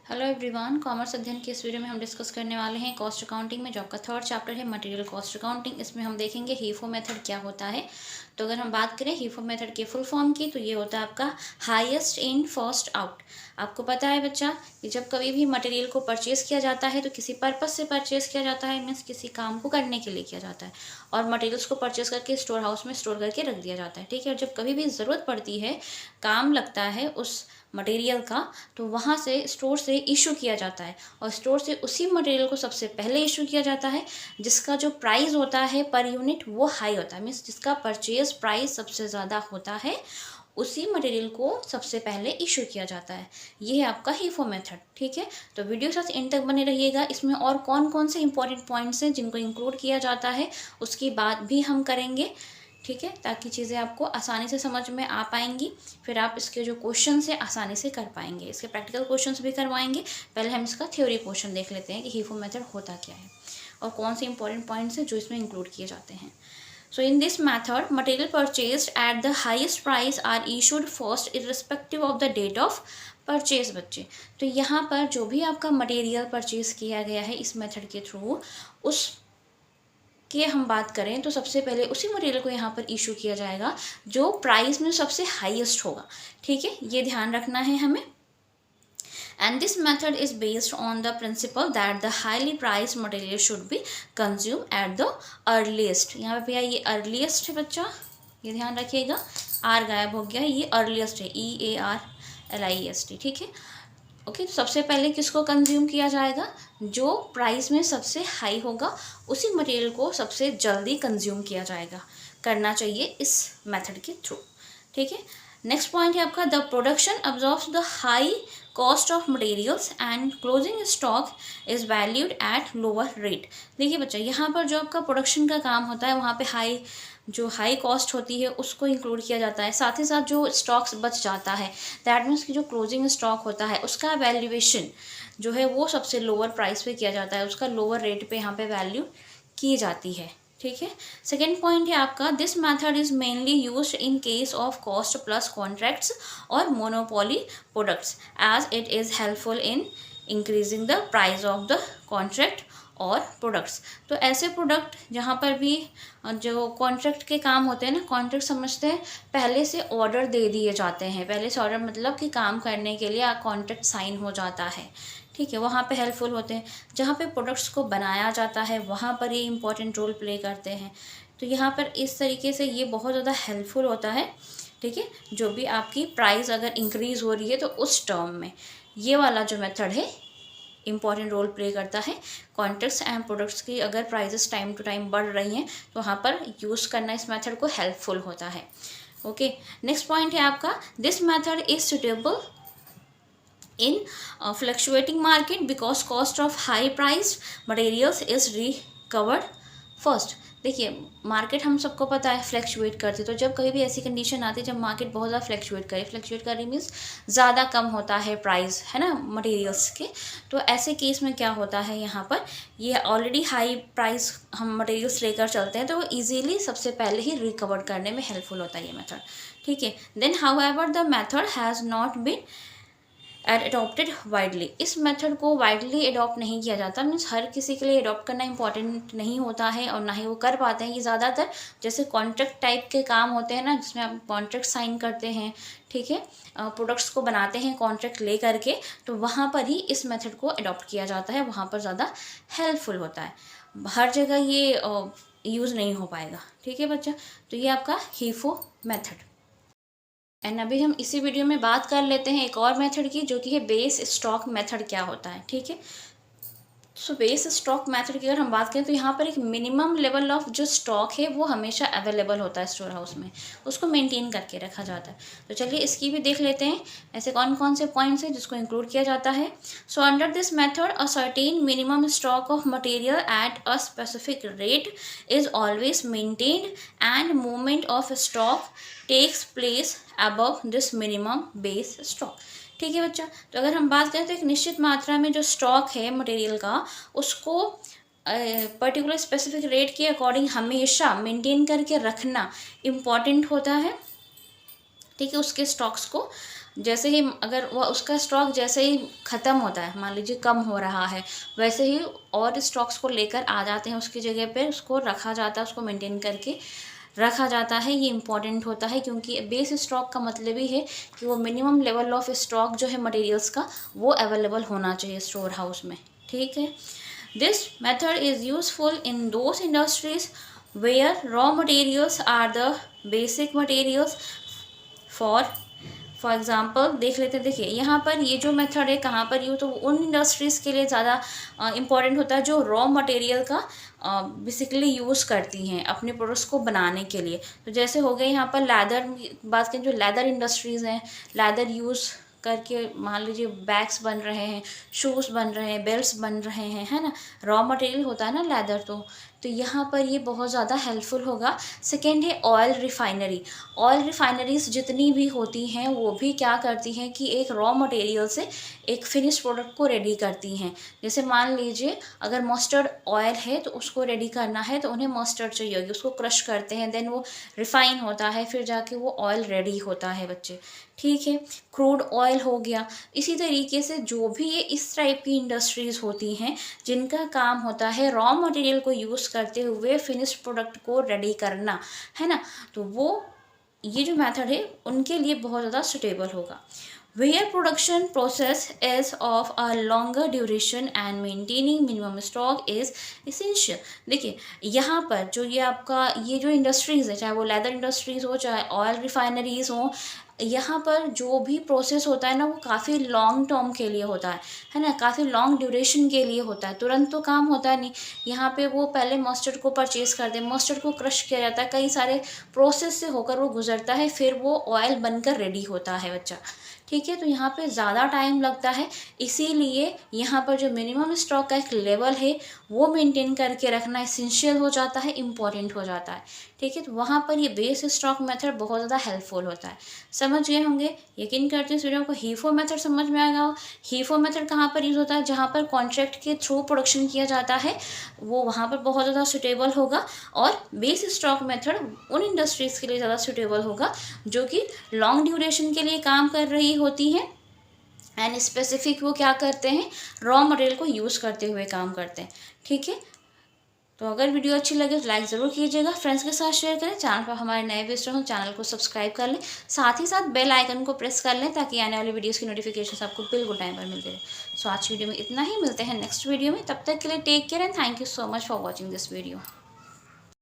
Hello everyone, commerce अध्ययन के इस वीडियो में हम डिस्कस करने वाले हैं कॉस्ट अकाउंटिंग में जो आपका थर्ड चैप्टर है मटेरियल कॉस्ट अकाउंटिंग। इसमें हम देखेंगे हीफो मेथड क्या होता है। तो अगर हम बात करें हीफो मेथड के फुल फॉर्म की तो ये होता है आपका हाईएस्ट इन फर्स्ट आउट। आपको पता है बच्चा कि जब कभी भी मटेरियल को परचेज किया जाता है तो किसी पर्पस से परचेज किया जाता है, मीन्स किसी काम को करने के लिए किया जाता है और मटेरियल्स को परचेज करके स्टोर हाउस में स्टोर करके रख दिया जाता है। ठीक है, और जब कभी भी ज़रूरत पड़ती है, काम लगता है उस मटेरियल का, तो वहाँ से स्टोर से इशू किया जाता है और स्टोर से उसी मटेरियल को सबसे पहले इशू किया जाता है जिसका जो प्राइस होता है पर यूनिट वो हाई होता है, मीन्स जिसका परचेज प्राइस सबसे ज़्यादा होता है उसी मटेरियल को सबसे पहले इशू किया जाता है। ये है आपका हीफो मेथड। ठीक है, तो वीडियो के साथ एंड तक बने रहिएगा। इसमें और कौन कौन से इंपॉर्टेंट पॉइंट्स हैं जिनको इंक्लूड किया जाता है उसकी बात भी हम करेंगे। ठीक है, ताकि चीज़ें आपको आसानी से समझ में आ पाएंगी, फिर आप इसके जो क्वेश्चन है आसानी से कर पाएंगे। इसके प्रैक्टिकल क्वेश्चंस भी करवाएंगे। पहले हम इसका थ्योरी पोर्शन देख लेते हैं कि हीफो मेथड होता क्या है और कौन से इंपॉर्टेंट पॉइंट्स हैं जो इसमें इंक्लूड किए जाते हैं। So in this method, material purchased at the highest price are issued first irrespective of the date of purchase बच्चे। तो यहाँ पर जो भी आपका मटेरियल परचेज किया गया है इस मेथड के थ्रू, उस के हम बात करें तो सबसे पहले उसी मटेरियल को यहाँ पर इशू किया जाएगा जो प्राइस में सबसे हाईएस्ट होगा। ठीक है, ये ध्यान रखना है हमें। And this method is based on the principle that the highly priced material should be consumed at the earliest। यहाँ पे भैया ये earliest है बच्चा, ये ध्यान रखिएगा। आर गायब हो गया, ये earliest है, EARLIEST। ठीक है, ओके। तो सबसे पहले किसको कंज्यूम किया जाएगा? जो प्राइस में सबसे हाई होगा उसी मटेरियल को सबसे जल्दी कंज्यूम किया जाएगा, करना चाहिए इस मेथड के थ्रू। ठीक है, नेक्स्ट पॉइंट है आपका the production absorbs the high cost of materials and closing stock is valued at lower rate. देखिए बच्चा, यहाँ पर जो आपका प्रोडक्शन का काम होता है वहाँ पे हाई कॉस्ट होती है उसको इंक्लूड किया जाता है। साथ ही साथ जो स्टॉक्स बच जाता है, दैट मीन्स कि जो क्लोजिंग स्टॉक होता है उसका वैल्यूएशन जो है वो सबसे लोअर प्राइस पे किया जाता है, उसका लोअर रेट पे यहाँ पे वैल्यू की जाती है। ठीक है, सेकेंड पॉइंट है आपका this method is mainly used in case of cost plus contracts और monopoly products as it is helpful in increasing the price of the contract और प्रोडक्ट्स। तो ऐसे प्रोडक्ट जहाँ पर भी जो कॉन्ट्रैक्ट के काम होते हैं ना, कॉन्ट्रैक्ट समझते हैं पहले से ऑर्डर दे दिए जाते हैं, पहले से ऑर्डर मतलब कि काम करने के लिए कॉन्ट्रैक्ट साइन हो जाता है। ठीक है, वहाँ पे हेल्पफुल होते हैं। जहाँ पे प्रोडक्ट्स को बनाया जाता है वहाँ पर ये इंपॉर्टेंट रोल प्ले करते हैं। तो यहाँ पर इस तरीके से ये बहुत ज़्यादा हेल्पफुल होता है। ठीक है, जो भी आपकी प्राइस अगर इंक्रीज़ हो रही है तो उस टर्म में ये वाला जो मेथड है इंपॉर्टेंट रोल प्ले करता है। कॉन्ट्रैक्ट्स एंड प्रोडक्ट्स की अगर प्राइजेस टाइम टू टाइम बढ़ रही हैं तो वहाँ पर यूज़ करना इस मेथड को हेल्पफुल होता है। ओके, नेक्स्ट पॉइंट है आपका this method is suitable in fluctuating market because cost of high priced materials is recovered first। देखिए, मार्केट हम सबको पता है फ्लैक्चुएट करती है, तो जब कभी भी ऐसी कंडीशन आती है जब मार्केट बहुत ज़्यादा फ्लैक्चुएट कर रही मीन्स ज़्यादा कम होता है प्राइस, है ना, मटेरियल्स के, तो ऐसे केस में क्या होता है, यहाँ पर ये ऑलरेडी हाई प्राइस हम मटेरियल्स लेकर चलते हैं तो वो ईजीली सबसे पहले ही रिकवर करने में हेल्पफुल होता है ये मेथड। ठीक है, then however the method has not been adopted widely. इस मेथड को वाइडली एडॉप्ट नहीं किया जाता, मीन्स हर किसी के लिए एडॉप्ट करना इंपॉर्टेंट नहीं होता है और ना ही वो कर पाते हैं। ये ज़्यादातर जैसे कॉन्ट्रैक्ट टाइप के काम होते हैं ना, जिसमें आप कॉन्ट्रैक्ट साइन करते हैं, ठीक है, प्रोडक्ट्स को बनाते हैं कॉन्ट्रैक्ट ले करके, तो वहाँ पर ही इस मेथड को एडॉप्ट किया जाता है, वहाँ पर ज़्यादा हेल्पफुल होता है। हर जगह ये यूज़ नहीं हो पाएगा। ठीक है बच्चा, तो ये आपका हीफो मेथड। एंड अभी हम इसी वीडियो में बात कर लेते हैं एक और मेथड की, जो कि है बेस स्टॉक मेथड क्या होता है। ठीक है, सो बेस स्टॉक मेथड की अगर हम बात करें तो यहाँ पर एक मिनिमम लेवल ऑफ जो स्टॉक है वो हमेशा अवेलेबल होता है स्टोर हाउस में, उसको मेंटेन करके रखा जाता है। तो चलिए इसकी भी देख लेते हैं ऐसे कौन कौन से पॉइंट्स हैं जिसको इंक्लूड किया जाता है। So under this method a certain minimum stock of material at a specific rate is always maintained and movement of stock takes place above this minimum base stock. ठीक है बच्चा, तो अगर हम बात करें तो एक निश्चित मात्रा में जो स्टॉक है मटेरियल का उसको पर्टिकुलर स्पेसिफिक रेट के अकॉर्डिंग हमेशा मेंटेन करके रखना इम्पॉर्टेंट होता है। ठीक है, उसके स्टॉक्स को जैसे ही अगर वह उसका स्टॉक जैसे ही ख़त्म होता है, मान लीजिए कम हो रहा है, वैसे ही और स्टॉक्स को लेकर आ जाते हैं उसकी जगह पे, उसको रखा जाता है, उसको मेंटेन करके रखा जाता है। ये इम्पॉर्टेंट होता है क्योंकि बेस स्टॉक का मतलब ही है कि वो मिनिमम लेवल ऑफ स्टॉक जो है मटेरियल्स का वो अवेलेबल होना चाहिए स्टोर हाउस में। ठीक है, this method is useful in those industries where raw materials are the basic materials for example देख लेते हैं। देखिए यहाँ पर ये जो मेथड है कहाँ पर यूँ, तो उन इंडस्ट्रीज़ के लिए ज़्यादा इम्पॉर्टेंट होता है जो रॉ मटेरियल का बेसिकली यूज़ करती हैं अपने प्रोडक्ट्स को बनाने के लिए। तो जैसे हो गए यहाँ पर लेदर, बात करें जो लेदर इंडस्ट्रीज़ हैं, लेदर यूज़ करके मान लीजिए बैग्स बन रहे हैं, शूज़ बन रहे हैं, बेल्ट्स बन रहे हैं, है ना, रॉ मटेरियल होता है ना लेदर। तो यहाँ पर ये बहुत ज़्यादा हेल्पफुल होगा। सेकेंड है ऑयल रिफाइनरी। ऑयल रिफाइनरीज जितनी भी होती हैं वो भी क्या करती हैं कि एक रॉ मटेरियल से एक फिनिश प्रोडक्ट को रेडी करती हैं। जैसे मान लीजिए अगर मस्टर्ड ऑयल है तो उसको रेडी करना है तो उन्हें मस्टर्ड चाहिए होगी, उसको क्रश करते हैं, देन वो रिफाइन होता है, फिर जाके वो ऑयल रेडी होता है बच्चे। ठीक है, क्रूड ऑयल हो गया। इसी तरीके से जो भी ये इस टाइप की इंडस्ट्रीज़ होती हैं जिनका काम होता है रॉ मटेरियल को यूज़ करते हुए फिनिश प्रोडक्ट को रेडी करना, है ना, तो वो ये जो मेथड है उनके लिए बहुत ज़्यादा सुटेबल होगा। Where production process is of a longer duration and maintaining minimum stock is essential. देखिए यहाँ पर जो ये आपका ये जो इंडस्ट्रीज़ है, चाहे वो लेदर इंडस्ट्रीज़ हो, चाहे ऑयल रिफाइनरीज़ हो, यहाँ पर जो भी प्रोसेस होता है ना वो काफ़ी लॉन्ग टर्म के लिए होता है ना, काफ़ी लॉन्ग ड्यूरेशन के लिए होता है। तुरंत तो काम होता नहीं। यहाँ पे वो पहले मस्टर्ड को परचेज करते हैं, मस्टर्ड को क्रश किया जाता है, कई सारे प्रोसेस से होकर वो गुजरता है, फिर वो ऑयल बनकर रेडी होता है बच्चा। ठीक है, तो यहाँ पे ज़्यादा टाइम लगता है, इसीलिए यहाँ पर जो मिनिमम स्टॉक का एक लेवल है वो मेंटेन करके रखना एसेंशियल हो जाता है, इम्पॉर्टेंट हो जाता है। ठीक है, तो वहाँ पर ये बेस स्टॉक मेथड बहुत ज़्यादा हेल्पफुल होता है। समझ गए होंगे, यकीन करती हूँ इस वीडियो को हीफो मेथड समझ में आएगा। हीफो मेथड कहाँ पर यूज़ होता है, जहाँ पर कॉन्ट्रैक्ट के थ्रू प्रोडक्शन किया जाता है, वो वहाँ पर बहुत ज़्यादा सुटेबल होगा। और बेस स्टॉक मेथड उन इंडस्ट्रीज़ के लिए ज़्यादा सुटेबल होगा जो कि लॉन्ग ड्यूरेशन के लिए काम कर रही होती हैं एंड स्पेसिफिक वो क्या करते हैं, रॉ मटेरियल को यूज़ करते हुए काम करते हैं। ठीक है, तो अगर वीडियो अच्छी लगे तो लाइक ज़रूर कीजिएगा, फ्रेंड्स के साथ शेयर करें। चैनल पर हमारे नए विजिटर हो चैनल को सब्सक्राइब कर लें, साथ ही साथ बेल आइकन को प्रेस कर लें ताकि आने वाली वीडियोस की नोटिफिकेशन आपको बिल्कुल टाइम पर मिलते रहे। सो आज वीडियो में इतना ही, मिलते हैं नेक्स्ट वीडियो में, तब तक के लिए take care and thank you so much for watching this video.